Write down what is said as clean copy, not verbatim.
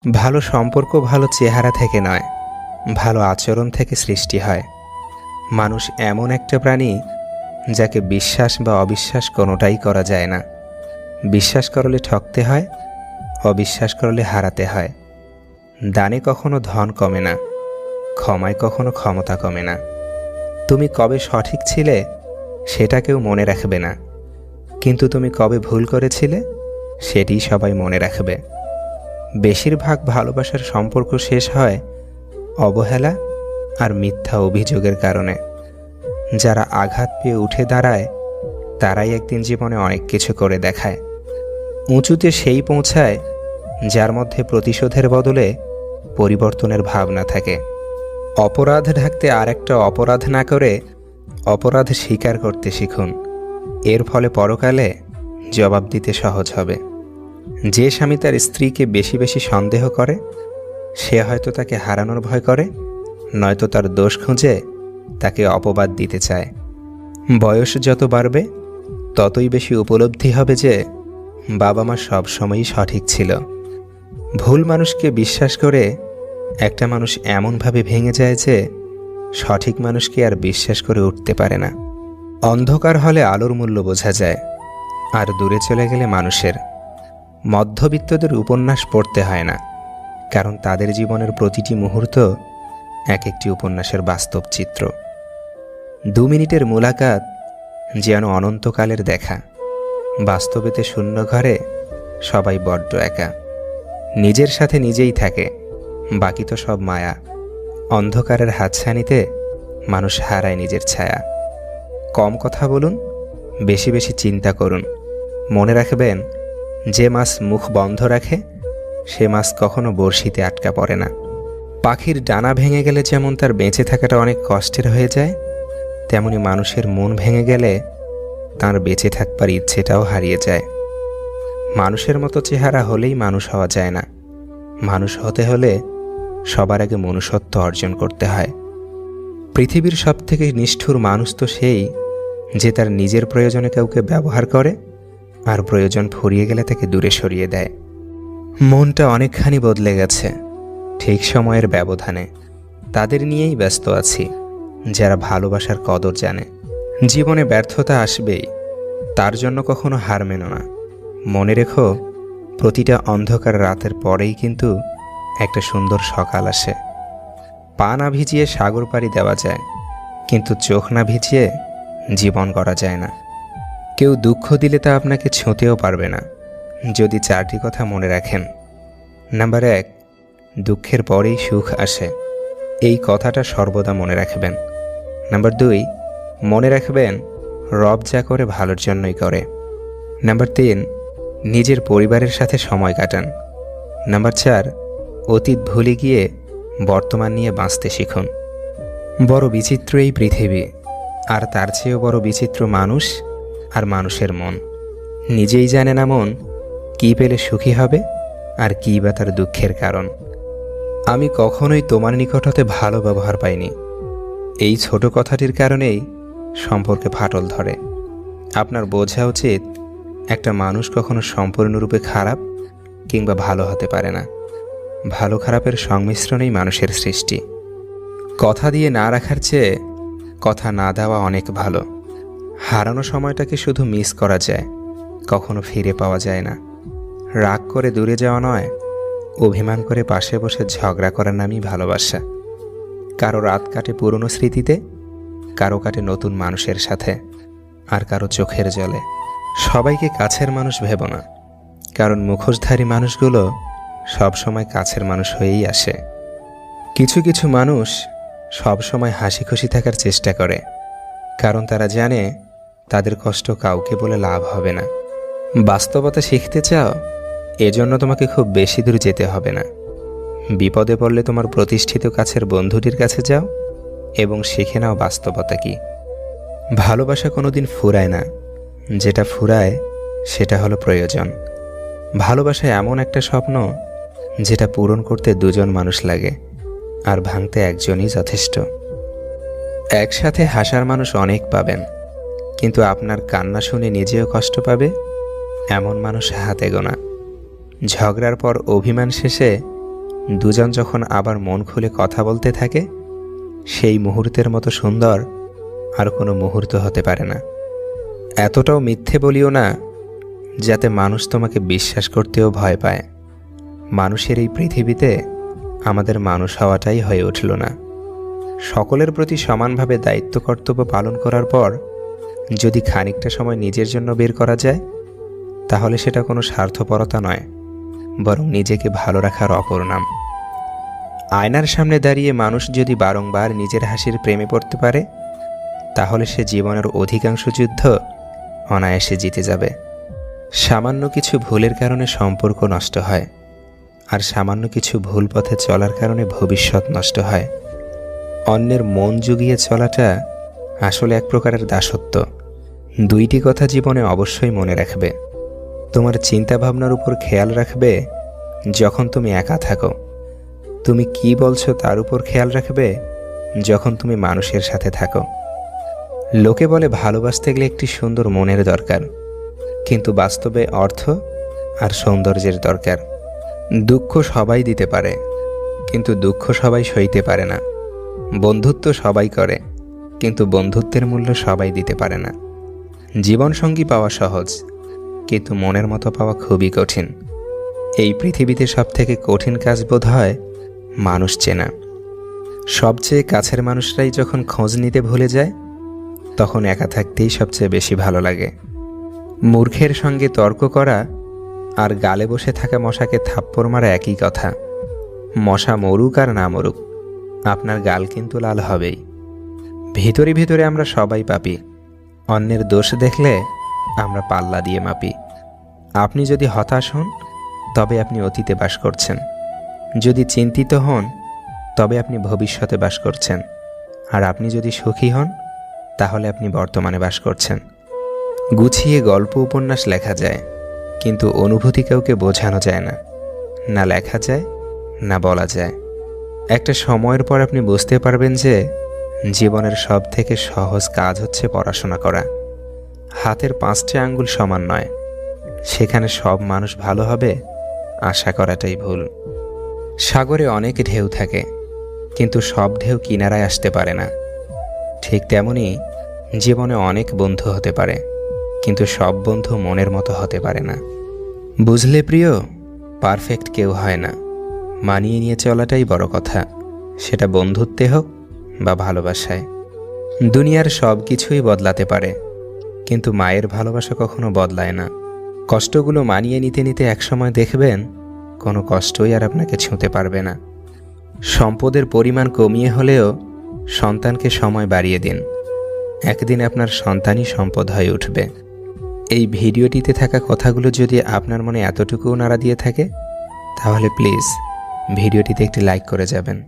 ভালো সম্পর্ক ভালো চেহারা থেকে নয়, ভালো আচরণ থেকে সৃষ্টি হয়। মানুষ এমন একটা প্রাণী যাকে বিশ্বাস বা অবিশ্বাস কোনোটাই করা যায় না। বিশ্বাস করলে ঠকতে হয়, অবিশ্বাস করলে হারাতে হয়। দানে কখনো ধন কমে না, ক্ষমায় কখনো ক্ষমতা কমে না। তুমি কবে সঠিক ছিলে সেটা কেউ মনে রাখবে না, কিন্তু তুমি কবে ভুল করেছিলে সেটি সবাই মনে রাখবে। বেশিরভাগ ভালোবাসার সম্পর্ক শেষ হয় অবহেলা আর মিথ্যা অভিযোগের কারণে। যারা আঘাত পেয়ে উঠে দাঁড়ায় তারাই একদিন জীবনে অনেক কিছু করে দেখায়। উঁচুতে সেই পৌঁছায় যার মধ্যে প্রতিশোধের বদলে পরিবর্তনের ভাবনা থাকে। অপরাধ ঢাকতে আর একটা অপরাধ না করে অপরাধ স্বীকার করতে শিখুন। এর ফলে পরকালে জবাব দিতে সহজ হবে। যে স্বামী তার স্ত্রীকে বেশি বেশি সন্দেহ করে সে হয়তো তাকে হারানোর ভয় করে, নয়তো তার দোষ খুঁজে তাকে অপবাদ দিতে চায়। বয়স যত বাড়বে ততই বেশি উপলব্ধি হবে যে বাবা মা সবসময়ই সঠিক ছিল। ভুল মানুষকে বিশ্বাস করে একটা মানুষ এমনভাবে ভেঙে যায় যে সঠিক মানুষকে আর বিশ্বাস করে উঠতে পারে না। অন্ধকার হলে আলোর মূল্য বোঝা যায়, আর দূরে চলে গেলে মানুষের। মধ্যবিত্তদের উপন্যাস পড়তে হয় না, কারণ তাদের জীবনের প্রতিটি মুহূর্ত এক একটি উপন্যাসের বাস্তব চিত্র। 2 মিনিটের মুলাকাত যেন অনন্তকালের দেখা। বাস্তবেতে শূন্য ঘরে সবাই বড্ড একা। নিজের সাথে নিজেই থাকে, বাকি তো সব মায়া। অন্ধকারের হাতছানিতে মানুষ হারায় নিজের ছায়া। কম কথা বলুন, বেশি বেশি চিন্তা করুন। মনে রাখবেন, যে মাছ মুখ বন্ধ রাখে সে মাছ কখনো বড়শিতে আটকা পড়ে না। পাখির ডানা ভেঙে গেলে যেমন তার বেঁচে থাকাটা অনেক কষ্টের হয়ে যায়, তেমনি মানুষের মন ভেঙে গেলে তার বেঁচে থাকবার ইচ্ছেটাও হারিয়ে যায়। মানুষের মতো চেহারা হলেই মানুষ হওয়া যায় না। মানুষ হতে হলে সবার আগে মনুষ্যত্ব অর্জন করতে হয়। পৃথিবীর সবথেকে নিষ্ঠুর মানুষ তো সেই যে তার নিজের প্রয়োজনে কাউকে ব্যবহার করে আর প্রয়োজন ফুরিয়ে গেলে তাকে দূরে সরিয়ে দেয়। মনটা অনেকখানি বদলে গেছে ঠিক সময়ের ব্যবধানে। তাদের নিয়েই ব্যস্ত আছি যারা ভালোবাসার কদর জানে। জীবনে ব্যর্থতা আসবেই, তার জন্য কখনো হার মেনো না। মনে রেখো, প্রতিটা অন্ধকার রাতের পরেই কিন্তু একটা সুন্দর সকাল আসে। পা না ভিজিয়ে সাগর পাড়ি দেওয়া যায়, কিন্তু চোখ না ভিজিয়ে জীবন গড়া যায় না। কেউ দুঃখ দিলে তা আপনাকে ছুঁতেও পারবে না, যদি 4টি কথা মনে রাখেন। নাম্বার 1, দুঃখের পরেই সুখ আসে। এই কথাটা সর্বদা মনে রাখবেন। নাম্বার 2, মনে রাখবেন রব যা করে ভালোর জন্যই করে। নাম্বার 3, নিজের পরিবারের সাথে সময় কাটান। নাম্বার 4, অতীত ভুলে গিয়ে বর্তমান নিয়ে বাঁচতে শিখুন। বড় বিচিত্র এই পৃথিবী, আর তার চেয়েও বড় বিচিত্র মানুষ আর মানুষের মন। নিজেই জানে না মন কী পেলে সুখী হবে আর কী বা তার দুঃখের কারণ। আমি কখনোই তোমার নিকট হতে ভালো ব্যবহার পাইনি, এই ছোট কথাটির কারণেই সম্পর্কে ফাটল ধরে। আপনার বোঝা উচিত, একটা মানুষ কখনো সম্পূর্ণরূপে খারাপ কিংবা ভালো হতে পারে না। ভালো খারাপের সংমিশ্রণেই মানুষের সৃষ্টি। কথা দিয়ে না রাখার চেয়ে কথা না দেওয়া অনেক ভালো। হারানো সময়টাকে শুধু মিস করা যায়, কখনো ফিরে পাওয়া যায় না। রাগ করে দূরে যাওয়া নয়, অভিমান করে পাশে বসে ঝগড়া করার নামই ভালোবাসা। কারো রাত কাটে পুরনো স্মৃতিতে, কারো কাটে নতুন মানুষের সাথে, আর কারো চোখের জলে। সবাইকে কাছের মানুষ ভেবো না, কারণ মুখোশধারী মানুষগুলো সবসময় কাছের মানুষ হয়েই আসে। কিছু কিছু মানুষ সবসময় হাসি খুশি থাকার চেষ্টা করে, কারণ তারা জানে তাদের কষ্ট কাউকে বলে লাভ হবে না। বাস্তবতা শিখতে চাও, এজন্য তোমাকে খুব বেশি দূর যেতে হবে না। বিপদে পড়লে তোমার প্রতিষ্ঠিত কাছের বন্ধুটির কাছে যাও এবং শিখে নাও বাস্তবতা কি। ভালোবাসা কোনোদিন ফুরায় না, যেটা ফুরায় সেটা হলো প্রয়োজন। ভালোবাসা এমন একটা স্বপ্ন যেটা পূরণ করতে 2 জন মানুষ লাগে, আর ভাঙতে একজনই যথেষ্ট। একসাথে হাসার মানুষ অনেক পাবেন, কিন্তু আপনার কান্না শুনে নিজেও কষ্ট পাবে এমন মানুষ হাতে গোনা। ঝগড়ার পর অভিমান শেষে দুজন যখন আবার মন খুলে কথা বলতে থাকে, সেই মুহূর্তের মতো সুন্দর আর কোনো মুহূর্ত হতে পারে না। এতটাও মিথ্যে বলিও না যাতে মানুষ তোমাকে বিশ্বাস করতেও ভয় পায়। মানুষের এই পৃথিবীতে আমাদের মানুষ হওয়াটাই হয়ে উঠল না। সকলের প্রতি সমানভাবে দায়িত্ব কর্তব্য পালন করার পর যদি খানিকটা সময় নিজের জন্য বের করা যায়, তাহলে সেটা কোনো স্বার্থপরতা নয়, বরং নিজেকে ভালো রাখার অপর নাম। আয়নার সামনে দাঁড়িয়ে মানুষ যদি বারংবার নিজের হাসির প্রেমে পড়তে পারে, তাহলে সে জীবনের অধিকাংশ যুদ্ধ অনায়াসে জিতে যাবে। সামান্য কিছু ভুলের কারণে সম্পর্ক নষ্ট হয়, আর সামান্য কিছু ভুল পথে চলার কারণে ভবিষ্যৎ নষ্ট হয়। অন্যের মন জুগিয়ে চলাটা আসলে এক প্রকারের দাসত্ব। দুইটি কথা জীবনে অবশ্যই মনে রাখবে। তোমার চিন্তাভাবনার উপর খেয়াল রাখবে যখন তুমি একা থাকো। তুমি কি বলছো তার উপর খেয়াল রাখবে যখন তুমি মানুষের সাথে থাকো। লোকে বলে ভালোবাসতে গেলে একটি সুন্দর মনের দরকার, কিন্তু বাস্তবে অর্থ আর সৌন্দর্যের দরকার। দুঃখ সবাই দিতে পারে, কিন্তু দুঃখ সবাই সইতে পারে না। বন্ধুত্ব সবাই করে, কিন্তু বন্ধুত্বের মূল্য সবাই দিতে পারে না। জীবনসঙ্গী পাওয়া সহজ, কিন্তু মনের মতো পাওয়া খুবই কঠিন। এই পৃথিবীতে সবথেকে কঠিন কাজ বোধ হয় মানুষ চেনা। সবচেয়ে কাছের মানুষরাই যখন খোঁজ নিতে ভুলে যায়, তখন একা থাকতেই সবচেয়ে বেশি ভালো লাগে। মূর্খের সঙ্গে তর্ক করা আর গালে বসে থাকা মশাকে থাপ্পড় মারা একই কথা। মশা মরুক আর না মরুক, আপনার গাল কিন্তু লাল হবেই। ভিতরে ভিতরে আমরা সবাই পাপী। অন্যের দোষ দেখলে আমরা পাল্লা দিয়ে মাপি। আপনি যদি হতাশ হন, তবে আপনি অতীতে বাস করছেন। যদি চিন্তিত হন, তবে আপনি ভবিষ্যতে বাস করছেন। আর আপনি যদি সুখী হন, তাহলে আপনি বর্তমানে বাস করছেন। গুছিয়ে গল্প উপন্যাস লেখা যায়, কিন্তু অনুভূতি কাউকে বোঝানো যায় না। না লেখা যায়, না বলা যায়। একটা সময়ের পর আপনি বুঝতে পারবেন যে জীবনের সব থেকে সহজ কাজ হচ্ছে পড়াশোনা করা। হাতের 5টি আঙ্গুল সমান নয়, সেখানে সব মানুষ ভালো হবে আশা করাটাই ভুল। সাগরে অনেক ঢেউ থাকে, কিন্তু সব ঢেউ কিনারায় আসতে পারে না। ঠিক তেমনি জীবনে অনেক বন্ধু হতে পারে, কিন্তু সব বন্ধু মনের মতো হতে পারে না। বুঝলে প্রিয়, পারফেক্ট কেউ হয় না। মানিয়ে নিয়ে চলাটাই বড় কথা, সেটা বন্ধুত্বে হোক বা ভালোবাসায়। দুনিয়ার সব কিছুই বদলাতে পারে, কিন্তু মায়ের ভালোবাসা কখনো বদলায় না। কষ্টগুলো মানিয়ে নিতে নিতে একসময় দেখবেন কোনো কষ্টই আর আপনাকে ছুঁতে পারবে না। সম্পদের পরিমাণ কমিয়ে হলেও সন্তানকে সময় বাড়িয়ে দিন। একদিন আপনার সন্তানই সম্পদ হয়ে উঠবে। এই ভিডিওটিতে থাকা কথাগুলো যদি আপনার মনে এতটুকুও নাড়া দিয়ে থাকে, তাহলে প্লিজ ভিডিওটিতে একটি লাইক করে যাবেন।